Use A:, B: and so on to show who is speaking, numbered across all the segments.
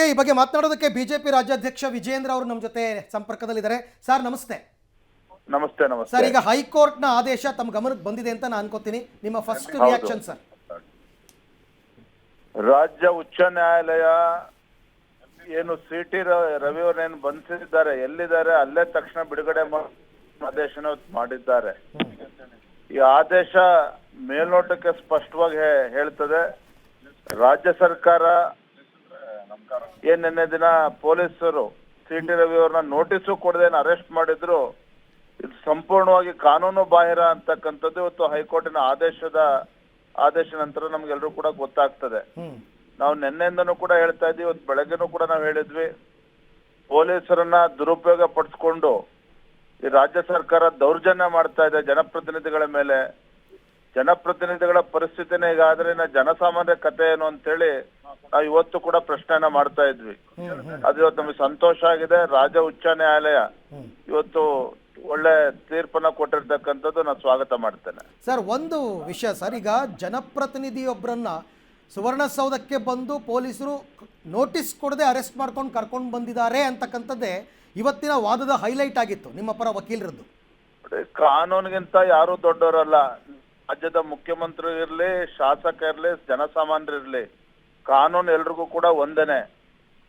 A: ಈ ಬಗ್ಗೆ ಮಾತನಾಡೋದಕ್ಕೆ ಬಿಜೆಪಿ ರಾಜ್ಯಾಧ್ಯಕ್ಷ ವಿಜೇಂದ್ರ ಅವರು ನಮ್ಮ ಜೊತೆ ಸಂಪರ್ಕದಲ್ಲಿದ್ದಾರೆ. ಸರ್ ನಮಸ್ತೆ.
B: ನಮಸ್ತೆ ನಮಸ್ತೆ
A: ಸರ್, ಈಗ ಹೈಕೋರ್ಟ್ನ ಆದೇಶ ತಮ್ಮ ಗಮನಕ್ಕೆ ಬಂದಿದೆ ಅಂತ ನಾನು ಅನ್ಕೋತೀನಿ. ನಿಮ್ಮ ಫಸ್ಟ್ ರಿಯಾಕ್ಷನ್ ಸರ್?
B: ರಾಜ್ಯ ಉಚ್ಚ ನ್ಯಾಯಾಲಯ ಏನು ಸಿ.ಟಿ. ರವಿ ಅವರನ್ನೇನು ಬಂಧಿಸಿದ್ದಾರೆ, ಎಲ್ಲಿದ್ದಾರೆ ಅಲ್ಲೇ ತಕ್ಷಣ ಬಿಡುಗಡೆ ಆದೇಶನ ಮಾಡಿದ್ದಾರೆ. ಈ ಆದೇಶ ಮೇಲ್ನೋಟಕ್ಕೆ ಸ್ಪಷ್ಟವಾಗಿ ಹೇಳ್ತದೆ, ರಾಜ್ಯ ಸರ್ಕಾರ ನಿನ್ನೆ ದಿನ ಪೊಲೀಸರು ಸಿ.ಟಿ. ರವಿ ಅವ್ರನ್ನ ನೋಟಿಸು ಕೊಡದೆ ಅರೆಸ್ಟ್ ಮಾಡಿದ್ರು. ಇದು ಸಂಪೂರ್ಣವಾಗಿ ಕಾನೂನು ಬಾಹಿರ ಅಂತಕ್ಕಂಥದ್ದು ಇವತ್ತು ಹೈಕೋರ್ಟಿನ ಆದೇಶ ನಂತರ ನಮ್ಗೆಲ್ರೂ ಕೂಡ ಗೊತ್ತಾಗ್ತದೆ. ನಾವು ನಿನ್ನೆಯಿಂದನೂ ಕೂಡ ಹೇಳ್ತಾ ಇದ್ವಿ, ಇವತ್ತು ಬೆಳಗ್ಗೆನೂ ಕೂಡ ನಾವು ಹೇಳಿದ್ವಿ, ಪೊಲೀಸರನ್ನ ದುರುಪಯೋಗ ಪಡಿಸ್ಕೊಂಡು ಈ ರಾಜ್ಯ ಸರ್ಕಾರ ದೌರ್ಜನ್ಯ ಮಾಡ್ತಾ ಇದೆ ಜನಪ್ರತಿನಿಧಿಗಳ ಮೇಲೆ. ಜನಪ್ರತಿನಿಧಿಗಳ ಪರಿಸ್ಥಿತಿನೇ ಹೀಗಾದ್ರೆ ಜನಸಾಮಾನ್ಯ ಕಥೆ ಏನು ಅಂತೇಳಿ ನಾವು ಇವತ್ತು ಕೂಡ ಪ್ರಶ್ನೆಯನ್ನ ಮಾಡ್ತಾ ಇದ್ವಿ. ಅದು ಇವತ್ತು ನಮಗೆ ಸಂತೋಷ ಆಗಿದೆ. ರಾಜ್ಯ ಉಚ್ಚ ನ್ಯಾಯಾಲಯ ಇವತ್ತು ಒಳ್ಳೆ ತೀರ್ಪನ್ನ ಕೊಟ್ಟಿರ್ತಕ್ಕಂಥದ್ದು ನಾನು ಸ್ವಾಗತ ಮಾಡ್ತೇನೆ.
A: ಸರ್, ಒಂದು ವಿಷಯ ಸರ್, ಈಗ ಜನಪ್ರತಿನಿಧಿಯೊಬ್ಬರನ್ನ ಸುವರ್ಣಸೌಧಕ್ಕೆ ಬಂದು ಪೊಲೀಸರು ನೋಟಿಸ್ ಕೊಡದೆ ಅರೆಸ್ಟ್ ಮಾಡ್ಕೊಂಡು ಕರ್ಕೊಂಡು ಬಂದಿದ್ದಾರೆ ಅಂತಕ್ಕಂಥದ್ದೇ ಇವತ್ತಿನ ವಾದದ ಹೈಲೈಟ್ ಆಗಿತ್ತು ನಿಮ್ಮ ಪರ ವಕೀಲರದ್ದು.
B: ಕಾನೂನಿಗಿಂತ ಯಾರು ದೊಡ್ಡವರಲ್ಲ. ರಾಜ್ಯದ ಮುಖ್ಯಮಂತ್ರಿ ಇರ್ಲಿ, ಶಾಸಕ ಇರ್ಲಿ, ಜನಸಾಮಾನ್ಯರಿರ್ಲಿ, ಕಾನೂನು ಎಲ್ರಿಗೂ ಕೂಡ ಒಂದೇನೆ.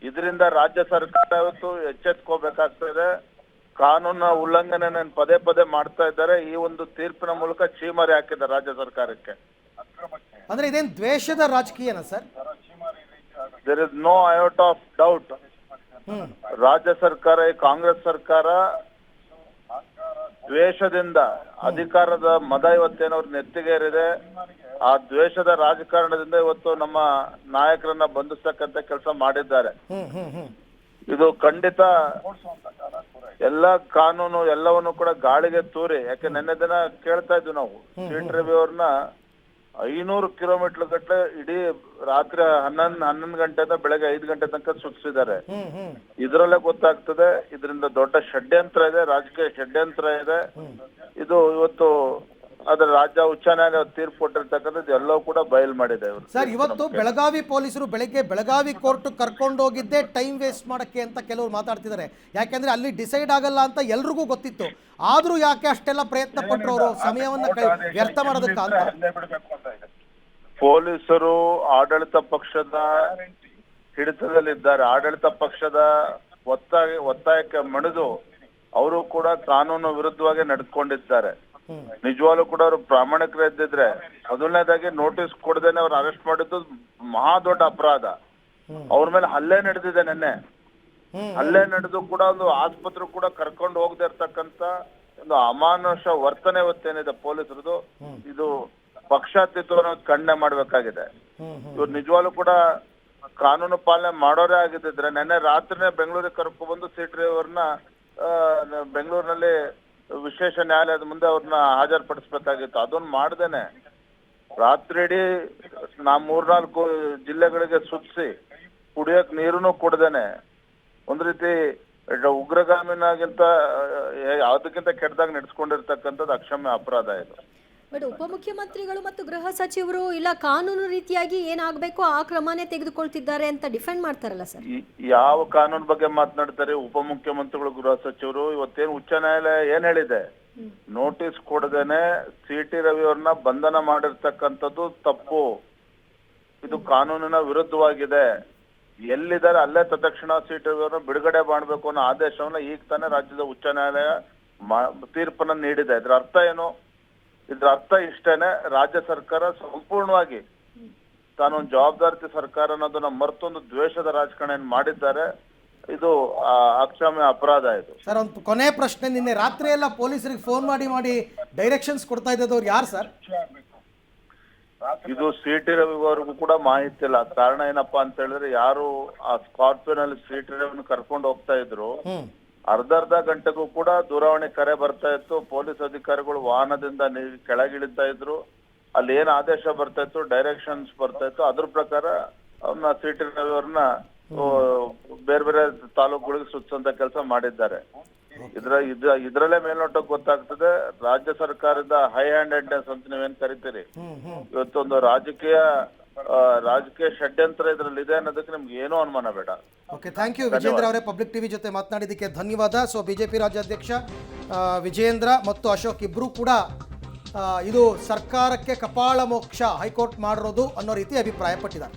B: ಇದರಿಂದ ರಾಜ್ಯ ಸರ್ಕಾರ ಇವತ್ತು ಎಚ್ಚೆತ್ಕೋಬೇಕಾಗ್ತದೆ. ಕಾನೂನ ಉಲ್ಲಂಘನೆ ಪದೇ ಪದೇ ಮಾಡ್ತಾ ಇದ್ದಾರೆ. ಈ ಒಂದು ತೀರ್ಪಿನ ಮೂಲಕ ಚೀಮಾರಿ ಹಾಕಿದ್ದಾರೆ ರಾಜ್ಯ ಸರ್ಕಾರಕ್ಕೆ.
A: ಅಂದ್ರೆ ಇದೇನು ದ್ವೇಷದ ರಾಜಕೀಯನ sir?
B: There is no iota of doubt. ರಾಜ್ಯ ಸರ್ಕಾರ, ಈ ಕಾಂಗ್ರೆಸ್ ಸರ್ಕಾರ ದ್ವೇಷದಿಂದ ಅಧಿಕಾರದ ಮದ ಇವತ್ತೇನವ್ರ ನೆತ್ತಿಗೇರಿದೆ. ಆ ದ್ವೇಷದ ರಾಜಕಾರಣದಿಂದ ಇವತ್ತು ನಮ್ಮ ನಾಯಕರನ್ನ ಬಂಧಿಸ್ತಕ್ಕಂತ ಕೆಲಸ ಮಾಡಿದ್ದಾರೆ. ಇದು ಖಂಡಿತ ಎಲ್ಲ ಕಾನೂನು ಎಲ್ಲವನ್ನು ಕೂಡ ಗಾಳಿಗೆ ತೂರಿ. ಯಾಕೆ ನಿನ್ನೆ ದಿನ ಕೇಳ್ತಾ ಇದ್ವಿ ನಾವು, ಸಿ.ಟಿ. ರವಿ ಅವ್ರನ್ನ 500 ಕಿಲೋಮೀಟರ್ ಗಟ್ಟಲೆ ಇಡೀ ರಾತ್ರಿ 11 ಗಂಟೆಯಿಂದ ಬೆಳಗ್ಗೆ 5 ಗಂಟೆ ತನಕ ಸುತ್ತಿಸಿದ್ದಾರೆ. ಇದ್ರಲ್ಲೇ ಗೊತ್ತಾಗ್ತದೆ ಇದರಿಂದ ದೊಡ್ಡ ಷಡ್ಯಂತ್ರ ಇದೆ, ರಾಜಕೀಯ ಷಡ್ಯಂತ್ರ ಇದೆ. ಇದು ಇವತ್ತು ಅದ್ರ ರಾಜ್ಯ ಉಚ್ಚ ನ್ಯಾಯಾಲಯ ತೀರ್ಪು ಕೊಟ್ಟಿರ್ತಕ್ಕಂಥದ್ದು ಎಲ್ಲವೂ ಕೂಡ ಬಯಲು ಮಾಡಿದೆ.
A: ಸರ್, ಇವತ್ತು ಬೆಳಗಾವಿ ಪೊಲೀಸರು ಬೆಳಗ್ಗೆ ಬೆಳಗಾವಿ ಕೋರ್ಟ್ ಕರ್ಕೊಂಡು ಹೋಗಿದ್ದೆ ಟೈಮ್ ವೇಸ್ಟ್ ಮಾಡಕ್ಕೆ ಅಂತ ಕೆಲವರು ಮಾತಾಡ್ತಿದ್ದಾರೆ. ಯಾಕೆಂದ್ರೆ ಅಲ್ಲಿ ಡಿಸೈಡ್ ಆಗಲ್ಲ ಅಂತ ಎಲ್ರಿಗೂ ಗೊತ್ತಿತ್ತು. ಆದ್ರೂ ಯಾಕೆ ಅಷ್ಟೆಲ್ಲ ಪ್ರಯತ್ನ ಪಟ್ಟರು ಅವರು ಸಮಯವನ್ನ ವ್ಯರ್ಥ ಮಾಡೋದಕ್ಕ ಅಂತ?
B: ಪೊಲೀಸರು ಆಡಳಿತ ಪಕ್ಷದ ಹಿಡಿತದಲ್ಲಿದ್ದಾರೆ. ಆಡಳಿತ ಪಕ್ಷದ ಒತ್ತಾಯಕ್ಕೆ ಮಣಿದು ಅವರು ಕೂಡ ಕಾನೂನು ವಿರುದ್ಧವಾಗಿ ನಡೆದುಕೊಂಡಿದ್ದಾರೆ. ನಿಜವಾಗ್ಲೂ ಕೂಡ ಅವರು ಪ್ರಾಮಾಣಿಕರು ಇದ್ದಿದ್ರೆ ಮೊದಲನೇದಾಗಿ ನೋಟಿಸ್ ಕೊಡದೇನೆ ಅವ್ರು ಅರೆಸ್ಟ್ ಮಾಡಿದ್ದು ಮಹಾ ದೊಡ್ಡ ಅಪರಾಧ. ಅವ್ರ ಮೇಲೆ ಹಲ್ಲೆ ನಡೆದಿದೆ. ನಿನ್ನೆ ಹಲ್ಲೆ ನಡೆದು ಕೂಡ ಒಂದು ಆಸ್ಪತ್ರೆ ಕೂಡ ಕರ್ಕೊಂಡು ಹೋಗದೆ ಇರ್ತಕ್ಕಂತ ಒಂದು ಅಮಾನುಷ ವರ್ತನೆ ಇವತ್ತೇನಿದೆ ಪೊಲೀಸರದು, ಇದು ಪಕ್ಷಾತೀತವನ್ನು ಖಂಡನೆ ಮಾಡ್ಬೇಕಾಗಿದೆ. ಇವ್ರು ನಿಜವಾಗ್ಲೂ ಕೂಡ ಕಾನೂನು ಪಾಲನೆ ಮಾಡೋರೇ ಆಗಿದ್ದಿದ್ರೆ ನೆನ್ನೆ ರಾತ್ರಿನೇ ಬೆಂಗಳೂರಿಗೆ ಕರ್ಕೊಂಡು ಬಂದು ಸಿ.ಟಿ. ಅವ್ರನ್ನ ಬೆಂಗಳೂರಿನಲ್ಲಿ ವಿಶೇಷ ನ್ಯಾಯಾಲಯದ ಮುಂದೆ ಅವ್ರನ್ನ ಹಾಜರುಪಡಿಸ್ಬೇಕಾಗಿತ್ತು. ಅದನ್ನ ಮಾಡ್ದೇನೆ ರಾತ್ರಿ ಇಡೀ 3-4 ಜಿಲ್ಲೆಗಳಿಗೆ ಸುತ್ತಿಸಿ ಕುಡಿಯಕ್ ನೀರನ್ನು ಕೊಡ್ದೇನೆ ಒಂದ್ ರೀತಿ ಉಗ್ರಗಾಮಿನಾಗಿಂತ ಯಾವ್ದಕ್ಕಿಂತ ಕೆಟ್ಟದಾಗ ನಡೆಸ್ಕೊಂಡಿರ್ತಕ್ಕಂಥದ್ದು ಅಕ್ಷಮ್ಯ ಅಪರಾಧ ಇದು.
C: ಬಟ್ ಉಪಮುಖ್ಯಮಂತ್ರಿಗಳು ಮತ್ತು ಗೃಹ ಸಚಿವರು ಇಲ್ಲ ಕಾನೂನು ರೀತಿಯಾಗಿ ಏನಾಗಬೇಕು ಆ ಕ್ರಮನೇ ತೆಗೆದುಕೊಳ್ತಿದ್ದಾರೆ ಅಂತ ಡಿಫೆಂಡ್ ಮಾಡ್ತಾರಲ್ಲ ಸರ್.
B: ಯಾವ ಕಾನೂನು ಬಗ್ಗೆ ಮಾತನಾಡ್ತಾರೆ ಉಪಮುಖ್ಯಮಂತ್ರಿಗಳು, ಗೃಹ ಸಚಿವರು? ಇವತ್ತೇನು ಉಚ್ಚ ನ್ಯಾಯಾಲಯ ಏನ್ ಹೇಳಿದೆ, ನೋಟಿಸ್ ಕೊಡದೇನೆ ಸಿ.ಟಿ. ರವಿ ಅವ್ರನ್ನ ಬಂಧನ ಮಾಡಿರ್ತಕ್ಕಂಥದ್ದು ತಪ್ಪು, ಇದು ಕಾನೂನಿನ ವಿರುದ್ಧವಾಗಿದೆ. ಎಲ್ಲಿದ್ದಾರೆ ಅಲ್ಲೇ ತತ್ಕ್ಷಣ ಸಿ.ಟಿ. ರವಿ ಅವ್ರನ್ನ ಬಿಡುಗಡೆ ಮಾಡಬೇಕು ಅನ್ನೋ ಆದೇಶವನ್ನ ಈಗ ತಾನೇ ರಾಜ್ಯದ ಉಚ್ಚ ನ್ಯಾಯಾಲಯ ತೀರ್ಪನ್ನ ನೀಡಿದೆ. ಇದ್ರ ಅರ್ಥ ಏನು? ಇದ್ರ ಅರ್ಥ ಇಷ್ಟೇನೆ, ರಾಜ್ಯ ಸರ್ಕಾರ ಸಂಪೂರ್ಣವಾಗಿ ತಾನೊಂದು ಜವಾಬ್ದಾರಿತ ಸರ್ಕಾರ ಅನ್ನೋದನ್ನ ಮರ್ತೊಂದು ದ್ವೇಷದ ರಾಜಕಾರಣ ಮಾಡಿದ್ದಾರೆ. ಇದು ಅಕ್ಷಮ್ಯ ಅಪರಾಧ ಇದು.
A: ಸರ್, ಒಂದು ಕೊನೆ ಪ್ರಶ್ನೆ, ನಿನ್ನೆ ರಾತ್ರಿ ಎಲ್ಲ ಪೊಲೀಸರಿಗೆ ಫೋನ್ ಮಾಡಿ ಡೈರೆಕ್ಷನ್ಸ್ ಕೊಡ್ತಾ ಇದ್ದವ್ರು ಯಾರು ಸರ್?
B: ಇದು ಸಿ.ಟಿ. ರವಿ ಅವ್ರಿಗೂ ಕೂಡ ಮಾಹಿತಿ ಇಲ್ಲ. ಕಾರಣ ಏನಪ್ಪಾ ಅಂತ ಹೇಳಿದ್ರೆ, ಯಾರು ಆ ಸ್ಕಾರ್ಪಿಯೋನಲ್ಲಿ ಸಿ.ಟಿ. ರವಿನ ಕರ್ಕೊಂಡು ಹೋಗ್ತಾ ಇದ್ರು, ಅರ್ಧ ಗಂಟೆಗೂ ಕೂಡ ದೂರವಾಣಿ ಕರೆ ಬರ್ತಾ ಇತ್ತು. ಪೊಲೀಸ್ ಅಧಿಕಾರಿಗಳು ವಾಹನದಿಂದ ಕೆಳಗಿಳಿತಾ ಇದ್ರು. ಅಲ್ಲಿ ಏನ್ ಆದೇಶ ಬರ್ತಾ ಇತ್ತು, ಡೈರೆಕ್ಷನ್ಸ್ ಬರ್ತಾ ಇತ್ತು, ಅದ್ರ ಪ್ರಕಾರ ಅವ್ರನ್ನ ಸಿ.ಟಿ. ರವಿ ಅವ್ರನ್ನ ಬೇರೆ ಬೇರೆ ತಾಲೂಕುಗಳಿಗೆ ಸುತ್ತಂತ ಕೆಲಸ ಮಾಡಿದ್ದಾರೆ. ಇದ್ರಲ್ಲೇ ಮೇಲ್ನೋಟಕ್ಕೆ ಗೊತ್ತಾಗ್ತದೆ ರಾಜ್ಯ ಸರ್ಕಾರದ ಹೈ ಹ್ಯಾಂಡೆಡ್ನೆಸ್ ಅಂತ ನೀವೇನ್ ಕರಿತೀರಿ. ಇವತ್ತೊಂದು ರಾಜಕೀಯ ರಾಜಕೀಯ ಷಡ್ಯಂತ್ರ ಇದ್ರಲ್ಲಿ ಇದೆ ಅನ್ನೋದಕ್ಕೆ ನಿಮ್ಗೆ ಏನೂ ಅನುಮಾನ ಬೇಡ.
A: ಓಕೆ, ಥ್ಯಾಂಕ್ ಯು ವಿಜೇಂದ್ರ ಅವರೇ. ಪಬ್ಲಿಕ್ ಟಿವಿ ಜೊತೆ ಮಾತನಾಡಿದ್ದಕ್ಕೆ ಧನ್ಯವಾದ. ಸೊ ಬಿಜೆಪಿ ರಾಜ್ಯಾಧ್ಯಕ್ಷ ವಿಜೇಂದ್ರ ಮತ್ತು ಅಶೋಕ್ ಇಬ್ಬರೂ ಕೂಡ ಇದು ಸರ್ಕಾರಕ್ಕೆ ಕಪಾಳ ಮೋಕ್ಷ ಹೈಕೋರ್ಟ್ ಮಾಡಿರೋದು ಅನ್ನೋ ರೀತಿ ಅಭಿಪ್ರಾಯಪಟ್ಟಿದ್ದಾರೆ.